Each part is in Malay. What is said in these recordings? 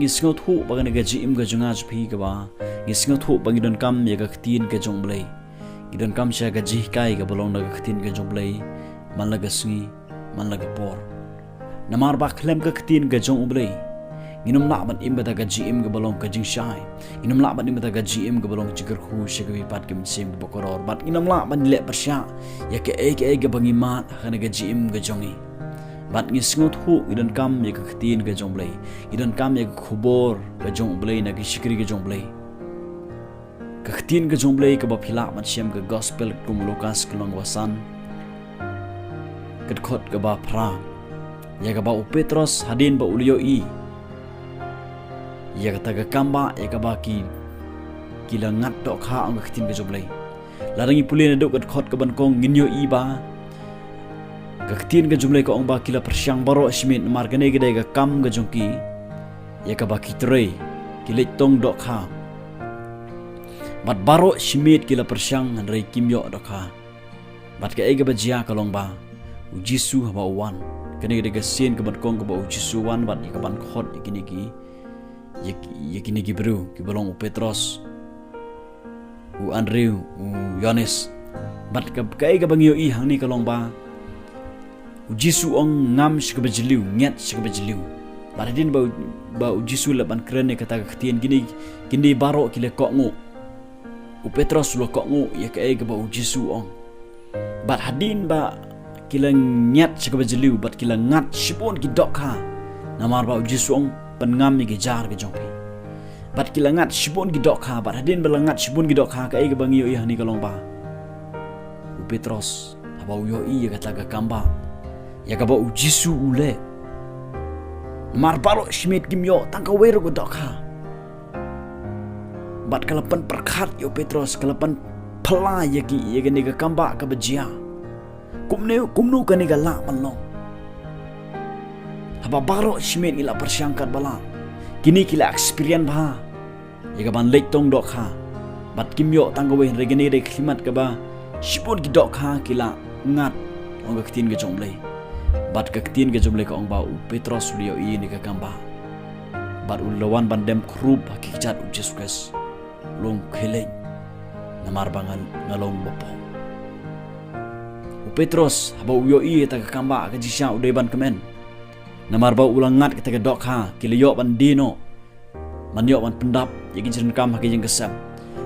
ngisngot hu bagan ga jim ga junga jphi ga ba ngisngot hu bagi don kam ya ga khtin ga jong blai gidon kam sha ga ji kai ga bolong ga khtin ga jong blai man la ga sngi man la ga por namar ba khlem ga khtin ga jong blai nginum la ban im ga jim ga bolong ga jing shai nginum la ban im ga jim ga bolong jigar khu she ga pat ga sim ba koror bat nginum la ban le persya ya ke ga bangi ma khana ga jim ga jongi bat ngisngot hu idon kam ya ga khtin ga jong blai idon kam ya khubor ga jong blai na gi shikri ga jong blai ka khtin ga jong blai ka ba phila man shem ga gospel kum lukas klong wasan kat khot ga ba phra ya ga ba Petros hadin ba ulio i ya ga ta ga kamba ya ga ba ki langat dok kha ang ga khtin ga jong blai larangi pulin dok kat khot ka ban kong nginyo i ba ka khtin ga jumlai ko ong ba kila persyang baro shmin mar ga ne ga dai ga kam ga jongki ya ka ba kitre kilit tong dok kha bat baro shmit kila persyang han rei kimyo dok kha bat ka ega ba jia ka long ba ujisu ba wan ka ne ga sen ka ban kong ka ba ujisu wan bat ka ban khot ikini ki yakini ki bru ki bolong Petros u Andrew u Yohanes bat ka ega bangyo i hang ni ka long ba Jisu ong ngam shkabajliu nget shkabajliu baradin ba Jisu laban krene kata khtian gini baro kile kokngu u Petros lo kokngu ya ka ega ba Jisu ong bat hadin ba kila nget shkabajliu bat kila ngat shipon ki dokha namar ba Jisu ong pengam ni jar ke jongpi bat kila ngat shipon ki dokha bat hadin ba ngat shipon ki dokha ka ega bangio i hani kalong ba u Petros aba yo i kata ka kamba ya ka ba Jisu ule mar baro shmit kimyo tangka wero go dokha bat kalapan perkhat yo Petros kalapan phala ya ki ne ga kamba ka bajia kumnu ka ne ga la manlo haba baro shmit ila persyangkat bala kini kila experience ba ya ka ban leitong dokha bat kimyo tangka we regene de klimat ka ba shipon ki dokha kila ngat ong ga ktin ga jomlei bat ka ktin ga jumle ka ong ba Petros ulio i ni ka kamba bat ulawan bandem krub hakikat Jesus long khele namar bangal ngalong bopo Petros haba uyo i ta ka kamba ka jisha udai ban kemen namar ba ulangat ka ta dok ha kilyo ban dino manyo ban pendap yagi jin kam haki jing kesam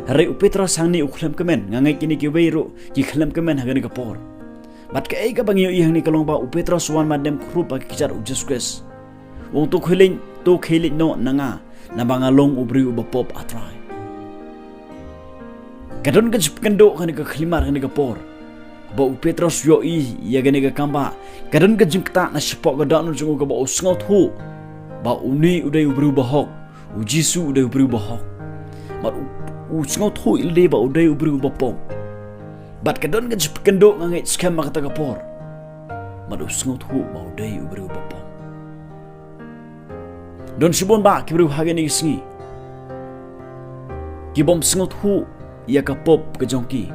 hari Petros sang ni ukhlem kemen ngangai kini ki weiru ki khlem kemen hagani ka por bat ka ega bangyo i hang ni kalong ba Petros wan madem krup ba kijar Jesus wong tu khilin no nanga na bangalong ubri ubapop atrai kadon ka jipkendo kan ka khlimar kan ka por ba Petros yo i ya gane ka kamba kadon ka jingkta na shpok ka dan jung ka ba usngot hu ba uni udai ubri bahok u Jisu udai ubri bahok mat usngot hu ilde ba udai ubri ubapop bat kadon ka jipkendo ngangai skam makata ka por mat usngot hu ba udai ubri ubapop don shibon ba kibru hagani singi kibom sngot hu ya ka pop ka jongki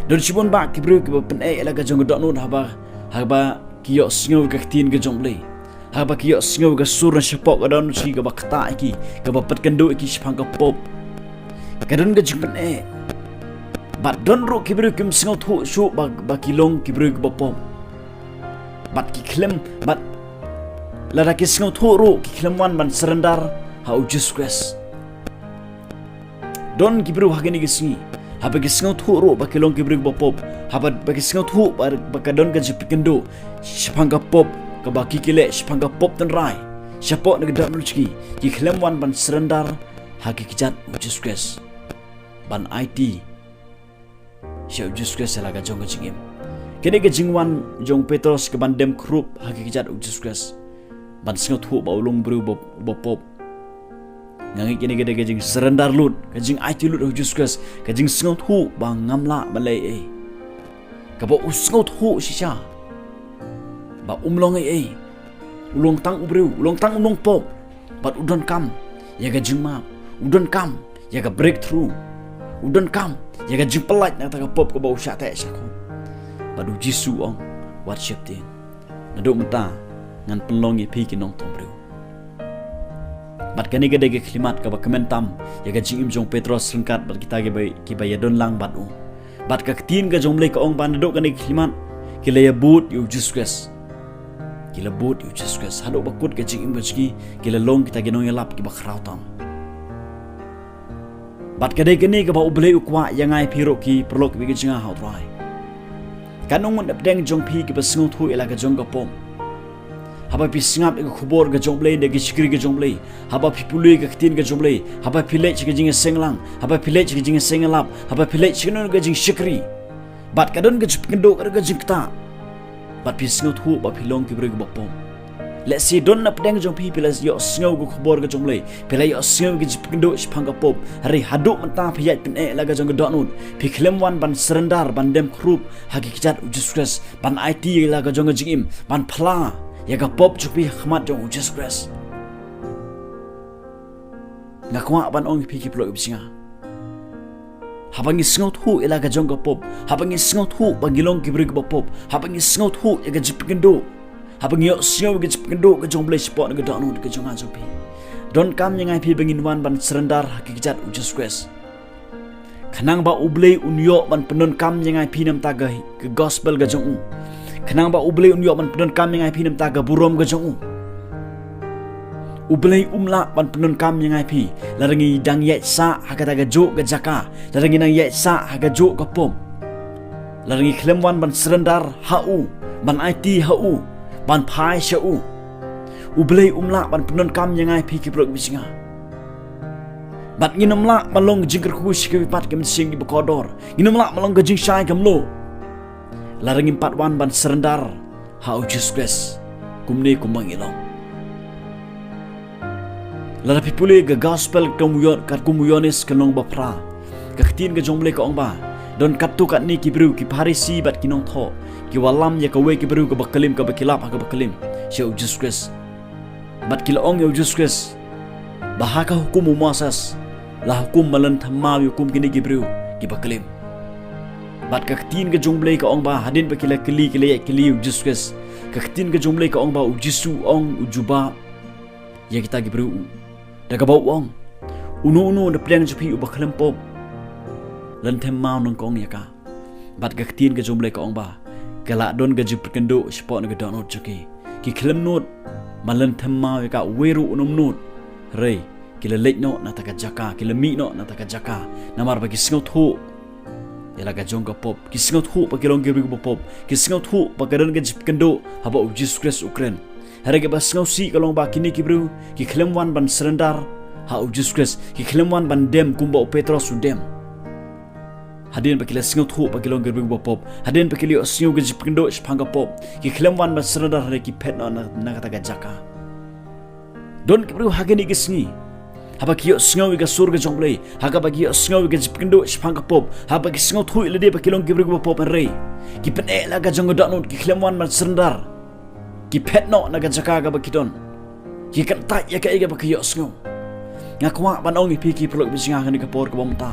don shibon ba kibru ki pen ala ka jong dot non haba kiyo sngo ka tin ka jongle haba kiyo sngo ka sur na shapok ka don si ka bakta ki ka bapat kendo ki shpang ka pop ka don ka jing pen bat don ro kibru kim sngot hu shu ba kilong kibru ka pop bat ki klem bat lara ki sngot hu ro ki klem wan ban surrender how just quest don kibru hagani gisngi haba gisngot hu ro bakilong kibru bopop haba bagisngot hu bakadon ka jipikendo shpanga pop ka baki kile shpanga pop tan rai shapo na gadam luchki ki khlem wan ban surrender hagi kijat ujusques ban IT sha ujusques laga jong jingim kene ga jingwan jong Petros ka ban dem krup hagi kijat ujusques ban sngot hu baulung bru bopop ngangi kini gede gajing serendar lut gajing IT lut ujusques gajing sngot hu bang ngamla balai ka ba usngot hu shisha ba umlong ulong tang ubru ulong tang ulong pop bat udon kam ya gajing ma udon kam ya ga breakthrough udon kam ya gajing pelat na ta pop ka ba usha ta sako badu Jisu ong worship tin naduk mata ngan penlong pi ki nong tong bru Bat kani gade ge klimat ka ba kementam ya ga jing im jong Petros sengkat bat kita ge ki ba ya don lang bat u. Bat ka tin ga jong le ka ong ban do kani klimat kila ya but yu Jesus. Kila but yu Jesus. Hado bakut ga jing im bajki kila long kita ge nong ya lap ki ba khrautam. Bat ka de kani ka ba uble ukwa ya ngai phiro ki prolok bi ge jinga haut rai. Kanong mun deng jong phi ki ba sngut hu ela ga jong ga pom. Haba pi singap ga khubor ga jonglei de gi chikri ga jonglei haba pi pului ga ktin ga jonglei haba pi lech ga jing senglang haba pi lech ga jing sengalap haba pi lech ga ga jing shikri bat kadon ga chipkendo ga jing kta bat pi singot hu ba pi long ki breg bopom let's see don na pedang jong pi pilas yo singo ga khubor ga jonglei pila yo singo ga chipkendo chpang ga pop hari hadu menta pi yat pin e la ga jong ga donun pi klemwan ban serendar ban dem khrup hakikat ujusres ban it la ga jong ga jing im ban phla ya ga pop chupi khmat jong Jesus Christ ngakwa ban ong pi ki plok bisinga habangi sngot hu ila ga jong ga pop habangi sngot hu bangilong ki brig ba pop habangi sngot hu ya ga jipkendo habangi yo sngo ga jipkendo ga jong blai spot ga danu ga jong ajo pi don kam ngai pi bangin wan ban serendar hakikat Jesus Christ khanang ba ublei unyo ban penon kam ngai pi nam ta ga gospel ga jong Kenang ba ublei unyo ban penon kam ngai pi nam ta ga burom ga jong ublei umla ban penon kam ngai pi larangi dang yet sa hakata ga jo ga jaka larangi nang yet sa haga jo ga pom larangi klemwan ban serendar hau ban it hau ban phai shau ublei umla ban penon kam ngai pi ki prok bisinga bat nginomla malong jingker ku shike pat kem sing gi bakodor nginomla malong ga jing shai kamlo larangin patwan ban serendar hau Jesus Christ kumne kumbang ilong lara pipule ga gospel kumuyonis kanong bapra kaktin ga jongle ka ongba don kaptu kat ni kibru ki parisi bat kinong tho ki walam ya ka we kibru ka bakalim ka bakilap ka bakalim shau Jesus Christ bat kilong yo Jesus Christ bahaka hukum Moses la hukum malan thamma hukum kini kibru ki bakalim bat kaktin ga jonglei ka ong ba hadin ba kila kili Jesus Christ kaktin ga jonglei ka ong ba ujisu ong ujuba ya kita gi bru daga bau ong unu na plang jupi u bakhlem pop lan them mau nong kong ya ka bat kaktin ga jonglei ka ong ba kala don ga jip kendo spot ga don chuki ki khlem not malan them mau ya ka weru unum not rei kila lek no na taka jaka kila mi no na taka jaka namar ba ki singot ho ela ga jong ga pop ki singot hu pa kilong gi rig pop ki singot hu pa garan ga jip kendo haba Jesus Christ Ukraine hare ga ba singot si kalong ba kini ki bru ki klemwan ban serendar ha Jesus Christ ki klemwan ban dem kumba Petros u dem hadin pa kila singot hu pa kilong gi rig pop hadin pa kili singot ga jip kendo spanga pop ki klemwan ban serendar hare ki pet na kata ga jaka don ki bru hageni gi singi haba kiyo singaw ga surga jonglei haga bagi singaw ga jipkendo spanga pop haba ki singaw thui lede ba kilong gibrgo pop en rei ki pen ela ga jongo danut ki klemwan man serendar ki petno na ga jaka ga bakidon ki kan ta ya ka ega ba kiyo singaw ngakwa banong ipi ki plok bisinga ga ni kapor ka bomta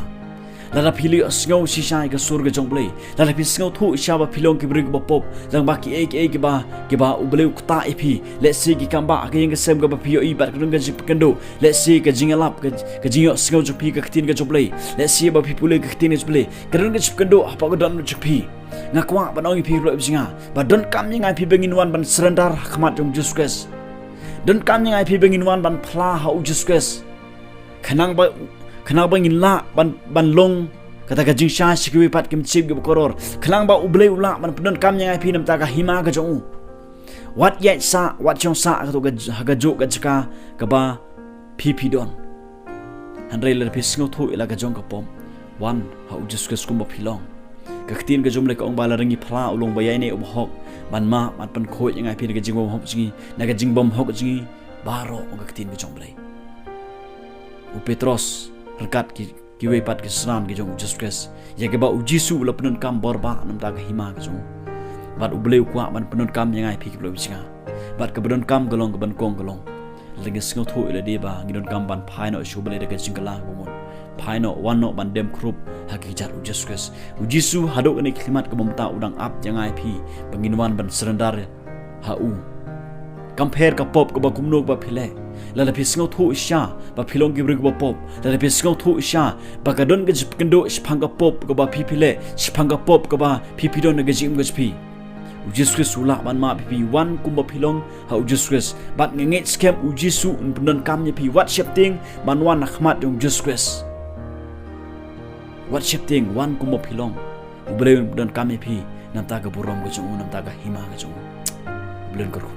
lada pili singaw si shai ga surga jonglei lada pi singaw thu shaba pilong gibrgo pop lang ba ki ege ba ubleu kta ipi let's see ki kamba ka yang sem ga ba pio i bat ga jipkendo let's see ka jingalap ka jingo singaw jupi ka ktin ga joblei let's see ba pipule ka ktin joblei ka ga jipkendo apa ga don jupi ngakwa banong ipi plok bisinga ba don kam yang ipi bengin wan ban serendar khmat jong Jesus Christ don kam yang ipi bengin wan ban phla ha Jesus Christ khanang ba ngila ban long kata ga jing sha shikwi pat kim chip gi koror khanang ba ublei ula ban pedon kam yang ipi nam ta ga hima ga jong wat yet sa wat chong sa ka to ga jo ga chaka ka ba pp don handrai le pi singo thu ila ga jong ka pom wan ha Jesus Christ kum ba philong ka ktin ga jom le ka ong ba la rangi phla ulong ba yai ne um hok ban ma mat pan khoi yang ipi ga jing bom hok jingi na ga jing bom hok jingi baro ong ga ktin ga jom le u Petros rekat ki we pat ki sran ki jong Jesus Christ ya ke ba u Jisu la penun kam borba nam ta ga hima ka jong bat u bleu kwa ban penun kam yang ai pi ki bleu singa bat ka penun kam galong ka ban kong galong lagi singo thu ila de ba ngidon kam ban phai no shu bale de ka jingala bomon phai no wan no ban dem krup haki jar u Jesus Christ u Jisu hado ni klimat ka bomta udang ap yang ai pi penginwan ban serendar ha u compare ka pop ka ba kumno ba phile la phi sngo thu isha ba philong gi brig ba pop la phi sngo thu isha ba ka don ga jip kendo shphang ka pop ka ba phi phile shphang ka pop ka ba phi don ga jim ga phi Jesus ula man ma phi wan kum ba philong ha Jesus bat nge scam Jesus un pundon kam nya phi what shifting man wan akhmat yung Jesus what shifting wan kum ba philong ubre un pundon kam nya phi nam ta ga burom ga chung nam ta ga hima ga chung blen ko